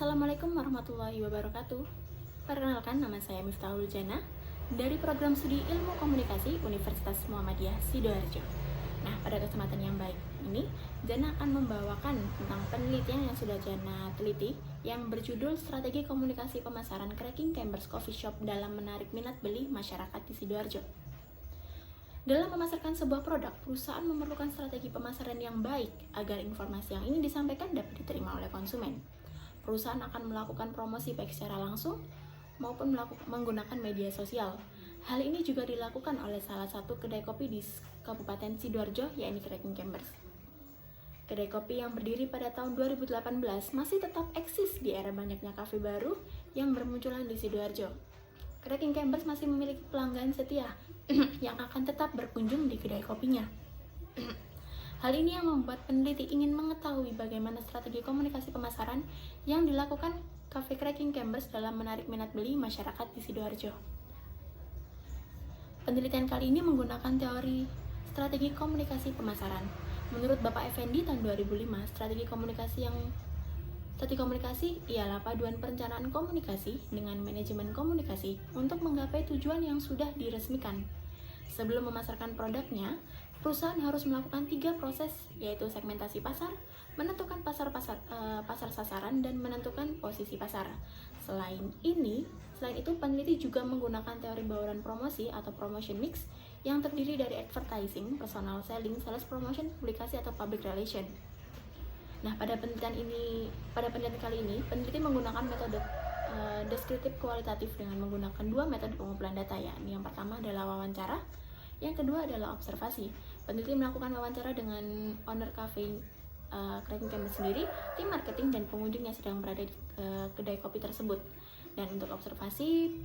Assalamualaikum warahmatullahi wabarakatuh. Perkenalkan, nama saya Miftahul Jana dari Program Studi Ilmu Komunikasi Universitas Muhammadiyah Sidoarjo. Nah, pada kesempatan yang baik ini, Jana akan membawakan tentang penelitian yang sudah Jana teliti yang berjudul Strategi Komunikasi Pemasaran Cracking Cambers Coffee Shop dalam menarik minat beli masyarakat di Sidoarjo. Dalam memasarkan sebuah produk, perusahaan memerlukan strategi pemasaran yang baik agar informasi yang ingin disampaikan dapat diterima oleh konsumen. Perusahaan akan melakukan promosi baik secara langsung maupun menggunakan media sosial. Hal ini juga dilakukan oleh salah satu kedai kopi di Kabupaten Sidoarjo, yakni Cracking Cambers. Kedai kopi yang berdiri pada tahun 2018 masih tetap eksis di era banyaknya kafe baru yang bermunculan di Sidoarjo. Cracking Cambers masih memiliki pelanggan setia yang akan tetap berkunjung di kedai kopinya. Hal ini yang membuat peneliti ingin mengetahui bagaimana strategi komunikasi pemasaran yang dilakukan Cafe Cracking Cambers dalam menarik minat beli masyarakat di Sidoarjo. Penelitian kali ini menggunakan teori strategi komunikasi pemasaran. Menurut Bapak Effendi tahun 2005, strategi komunikasi ialah paduan perencanaan komunikasi dengan manajemen komunikasi untuk menggapai tujuan yang sudah diresmikan. Sebelum memasarkan produknya, perusahaan harus melakukan 3 proses, yaitu segmentasi pasar, menentukan pasar sasaran, dan menentukan posisi pasar. Selain itu peneliti juga menggunakan teori bauran promosi atau promotion mix yang terdiri dari advertising, personal selling, sales promotion, publikasi atau public relation. Nah, pada penelitian kali ini, peneliti menggunakan metode deskriptif kualitatif dengan menggunakan 2 metode pengumpulan data, yakni yang pertama adalah wawancara, yang kedua adalah observasi. Peneliti melakukan wawancara dengan owner cafe Cracking Cambers sendiri, tim marketing, dan pengunjung yang sedang berada di kedai kopi tersebut. Dan untuk observasi,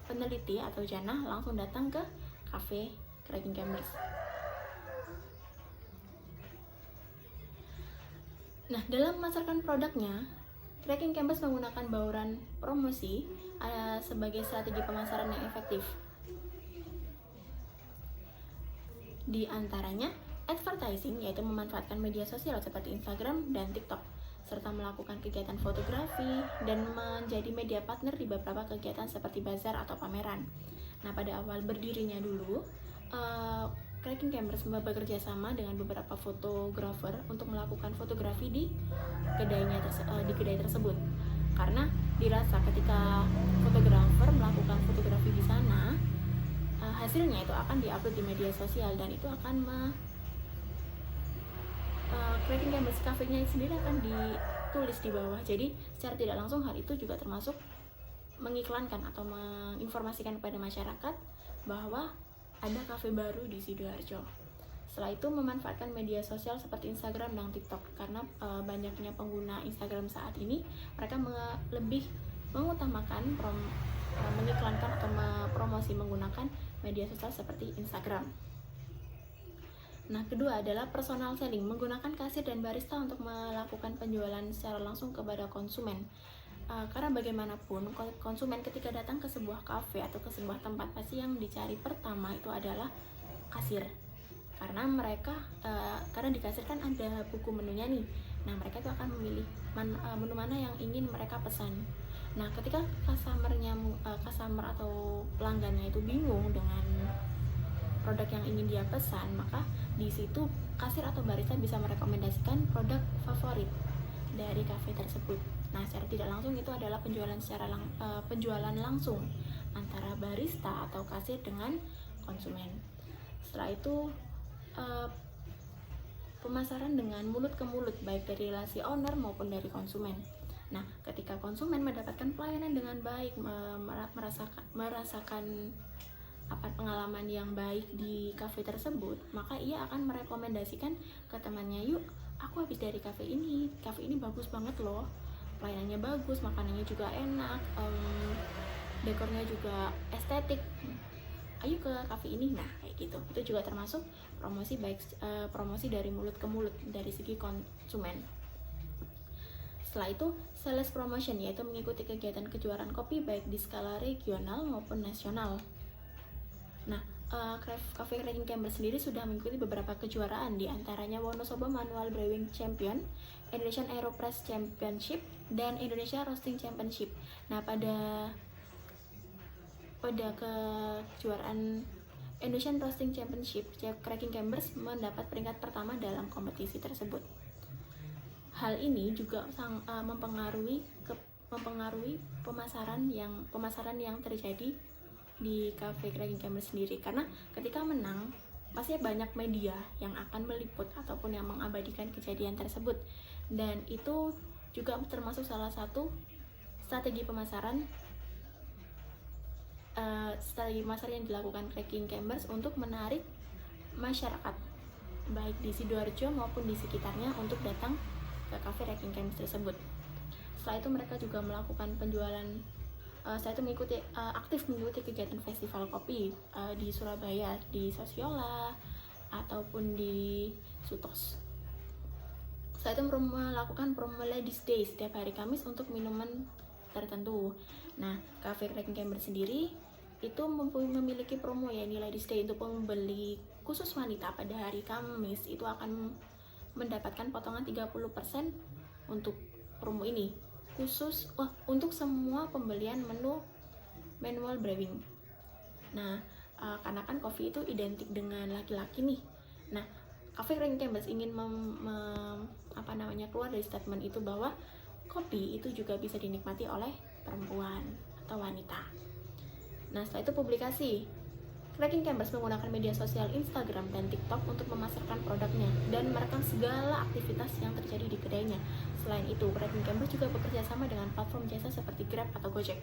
peneliti atau Jana langsung datang ke cafe Cracking Cambers. Nah, dalam memasarkan produknya, Cracking Cambers menggunakan bauran promosi sebagai strategi pemasaran yang efektif. Di antaranya, advertising, yaitu memanfaatkan media sosial seperti Instagram dan TikTok, serta melakukan kegiatan fotografi dan menjadi media partner di beberapa kegiatan seperti bazar atau pameran. Nah, pada awal berdirinya dulu, Cracking Cambers bekerja sama dengan beberapa fotografer untuk melakukan fotografi di kedai tersebut. Karena dirasa ketika fotografer melakukan fotografi di sana, hasilnya itu akan diupload di media sosial dan itu akan Cracking Cambers cafe-nya sendiri akan ditulis di bawah. Jadi secara tidak langsung hal itu juga termasuk mengiklankan atau menginformasikan kepada masyarakat bahwa ada kafe baru di Sidoarjo. Setelah itu memanfaatkan media sosial seperti Instagram dan TikTok, karena banyaknya pengguna Instagram saat ini, mereka lebih mengutamakan mengiklankan atau promosi menggunakan media sosial seperti Instagram. Nah, kedua adalah personal selling, menggunakan kasir dan barista untuk melakukan penjualan secara langsung kepada konsumen. Karena bagaimanapun konsumen ketika datang ke sebuah kafe atau ke sebuah tempat, pasti yang dicari pertama itu adalah kasir. Karena karena di kasir kan ada buku menunya nih. Nah, mereka itu akan memilih menu mana yang ingin mereka pesan. Nah, ketika customer atau pelanggannya itu bingung dengan produk yang ingin dia pesan, maka di situ kasir atau barista bisa merekomendasikan produk favorit dari kafe tersebut. Nah, secara tidak langsung itu adalah penjualan langsung antara barista atau kasir dengan konsumen. Setelah itu pemasaran dengan mulut ke mulut, baik dari relasi owner maupun dari konsumen. Nah, ketika konsumen mendapatkan pelayanan dengan baik, merasakan pengalaman yang baik di kafe tersebut, maka ia akan merekomendasikan ke temannya, "Yuk, aku habis dari kafe ini bagus banget loh, pelayanannya bagus, makanannya juga enak, dekornya juga estetik, ayo ke kafe ini." Nah, kayak gitu. Itu juga termasuk promosi dari mulut ke mulut dari segi konsumen. Setelah itu, sales promotion, yaitu mengikuti kegiatan kejuaraan kopi baik di skala regional maupun nasional. Nah, Cafe Cracking Cambers sendiri sudah mengikuti beberapa kejuaraan, di antaranya Wonosobo Manual Brewing Champion, Indonesian Aeropress Championship, dan Indonesia Roasting Championship. Nah, pada kejuaraan Indonesian Roasting Championship, Cracking Cambers mendapat peringkat pertama dalam kompetisi tersebut. Hal ini juga mempengaruhi pemasaran yang terjadi di Cafe Cracking Cambers sendiri, karena ketika menang pasti banyak media yang akan meliput ataupun yang mengabadikan kejadian tersebut, dan itu juga termasuk salah satu strategi pemasaran yang dilakukan Cracking Cambers untuk menarik masyarakat baik di Sidoarjo maupun di sekitarnya untuk datang ke Cafe Cracking Cambers tersebut. Setelah itu mereka juga melakukan penjualan, setelah itu aktif mengikuti kegiatan festival kopi di Surabaya, di Sosiola ataupun di Sutos. Setelah itu melakukan promo Ladies Day setiap hari Kamis untuk minuman tertentu. Nah, Cafe Cracking Cambers sendiri itu memiliki promo, ya, ini Ladies Day. Untuk pembeli khusus wanita pada hari Kamis itu akan mendapatkan potongan 30% untuk promo ini, khusus untuk semua pembelian menu manual brewing. Nah, karena kan kopi itu identik dengan laki-laki nih. Nah, Cafe Cracking Cambers ingin keluar dari statement itu bahwa kopi itu juga bisa dinikmati oleh perempuan atau wanita. Nah, setelah itu publikasi. Cracking Cambers menggunakan media sosial Instagram dan TikTok untuk memasarkan produknya dan merekam segala aktivitas yang terjadi di kedainya. Selain itu, Cracking Cambers juga bekerja sama dengan platform jasa seperti Grab atau Gojek.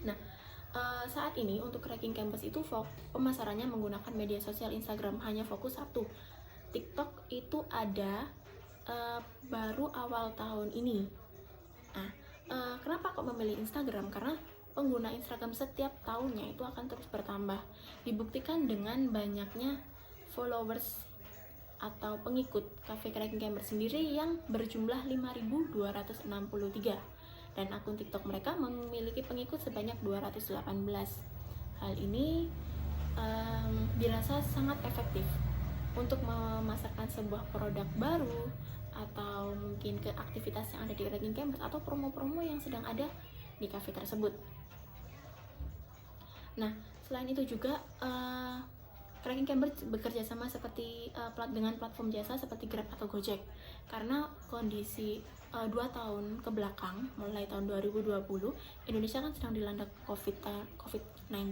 Nah, saat ini untuk Cracking Cambers itu pemasarannya menggunakan media sosial Instagram, hanya fokus satu. TikTok itu ada baru awal tahun ini. Nah, kenapa kok memilih Instagram? Karena pengguna Instagram setiap tahunnya itu akan terus bertambah, dibuktikan dengan banyaknya followers atau pengikut Cafe Cracking Cambers sendiri yang berjumlah 5.263, dan akun TikTok mereka memiliki pengikut sebanyak 218. Hal ini dirasa sangat efektif untuk memasarkan sebuah produk baru atau mungkin ke aktivitas yang ada di Cracking Cambers atau promo-promo yang sedang ada di cafe tersebut. Nah, selain itu juga Cracking Cambers bekerja sama dengan platform jasa seperti Grab atau Gojek, karena kondisi 2 tahun ke belakang, mulai tahun 2020, Indonesia kan sedang dilanda COVID-19.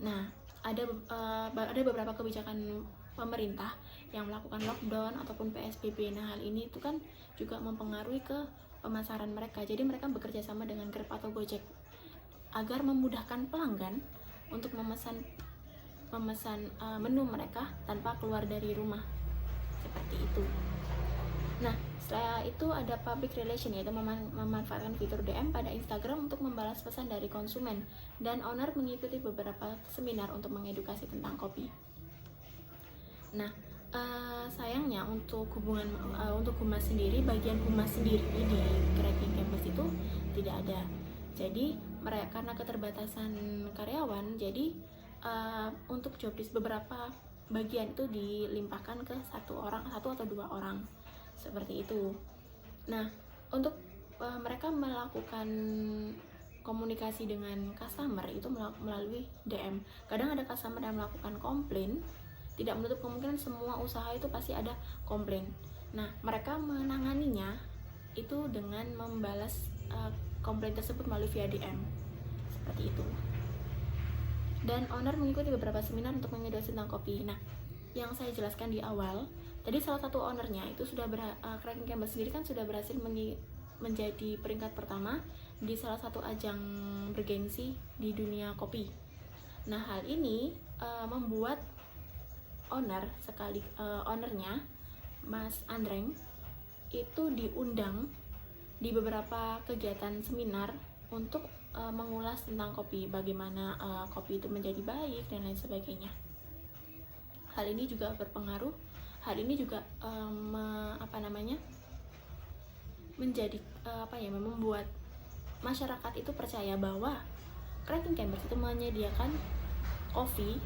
Nah, ada beberapa kebijakan pemerintah yang melakukan lockdown ataupun PSBB. Nah, hal ini itu kan juga mempengaruhi ke pemasaran mereka. Jadi mereka bekerja sama dengan Grab atau Gojek agar memudahkan pelanggan untuk memesan menu mereka tanpa keluar dari rumah, seperti itu. Nah, setelah itu ada public relation, yaitu memanfaatkan fitur DM pada Instagram untuk membalas pesan dari konsumen, dan owner mengikuti beberapa seminar untuk mengedukasi tentang kopi. Nah, sayangnya untuk humas sendiri, bagian humas sendiri di Cracking Cambers itu tidak ada. Jadi karena keterbatasan karyawan, jadi untuk jobdesk beberapa bagian itu dilimpahkan ke satu atau 2 orang, seperti itu. Nah, untuk mereka melakukan komunikasi dengan customer itu melalui DM. Kadang ada customer yang melakukan komplain, tidak menutup kemungkinan semua usaha itu pasti ada komplain. Nah, mereka menanganinya itu dengan membalas komplain tersebut melalui via DM, seperti itu. Dan owner mengikuti beberapa seminar untuk mengedukasi tentang kopi. Nah, yang saya jelaskan di awal tadi, salah satu ownernya itu Cracking Cambers sendiri kan sudah berhasil menjadi peringkat pertama di salah satu ajang bergengsi di dunia kopi. Nah, hal ini membuat ownernya Mas Andreng itu diundang di beberapa kegiatan seminar untuk mengulas tentang kopi, bagaimana kopi itu menjadi baik dan lain sebagainya. Hal ini juga berpengaruh. Hal ini juga membuat masyarakat itu percaya bahwa Cracking Chambers itu menyediakan kopi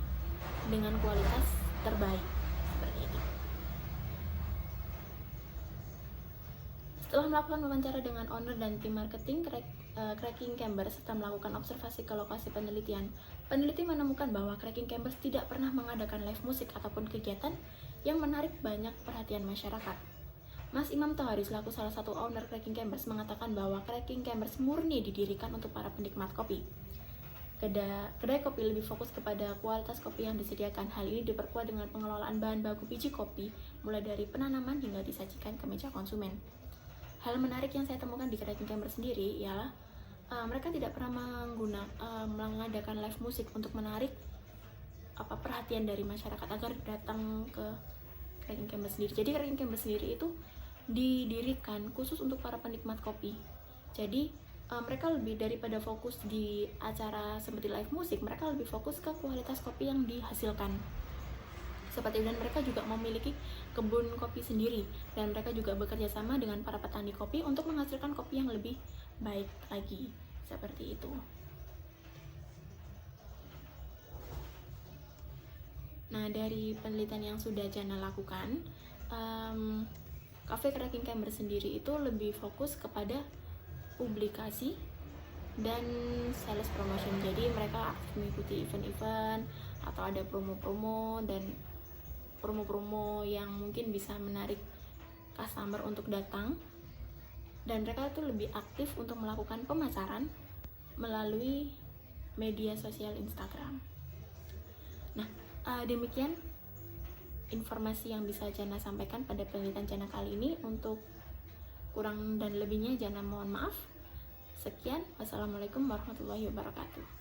dengan kualitas terbaik seperti itu. Setelah melakukan wawancara dengan owner dan tim marketing Cracking Chambers serta melakukan observasi ke lokasi penelitian, peneliti menemukan bahwa Cracking Chambers tidak pernah mengadakan live musik ataupun kegiatan yang menarik banyak perhatian masyarakat. Mas Imam Tohari selaku salah satu owner Cracking Chambers mengatakan bahwa Cracking Chambers murni didirikan untuk para penikmat kopi. Kedai kopi lebih fokus kepada kualitas kopi yang disediakan. Hal ini diperkuat dengan pengelolaan bahan baku biji kopi, mulai dari penanaman hingga disajikan ke meja konsumen. Hal menarik yang saya temukan di Cracking Chambers sendiri ialah mereka tidak pernah mengadakan live musik untuk menarik perhatian dari masyarakat agar datang ke Cracking Chambers sendiri. Jadi Cracking Chambers sendiri itu didirikan khusus untuk para penikmat kopi. Jadi mereka lebih daripada fokus di acara seperti live musik, mereka lebih fokus ke kualitas kopi yang dihasilkan. Seperti dan mereka juga memiliki kebun kopi sendiri, dan mereka juga bekerja sama dengan para petani kopi untuk menghasilkan kopi yang lebih baik lagi, seperti itu. Nah, dari penelitian yang sudah Jana lakukan, Cafe Cracking Chambers sendiri itu lebih fokus kepada publikasi dan sales promotion. Jadi mereka aktif mengikuti event-event atau ada promo-promo dan promo-promo yang mungkin bisa menarik customer untuk datang, dan mereka itu lebih aktif untuk melakukan pemasaran melalui media sosial Instagram. Nah, demikian informasi yang bisa Jana sampaikan pada penelitian Jana kali ini. Untuk kurang dan lebihnya Jana mohon maaf. Sekian, wassalamualaikum warahmatullahi wabarakatuh.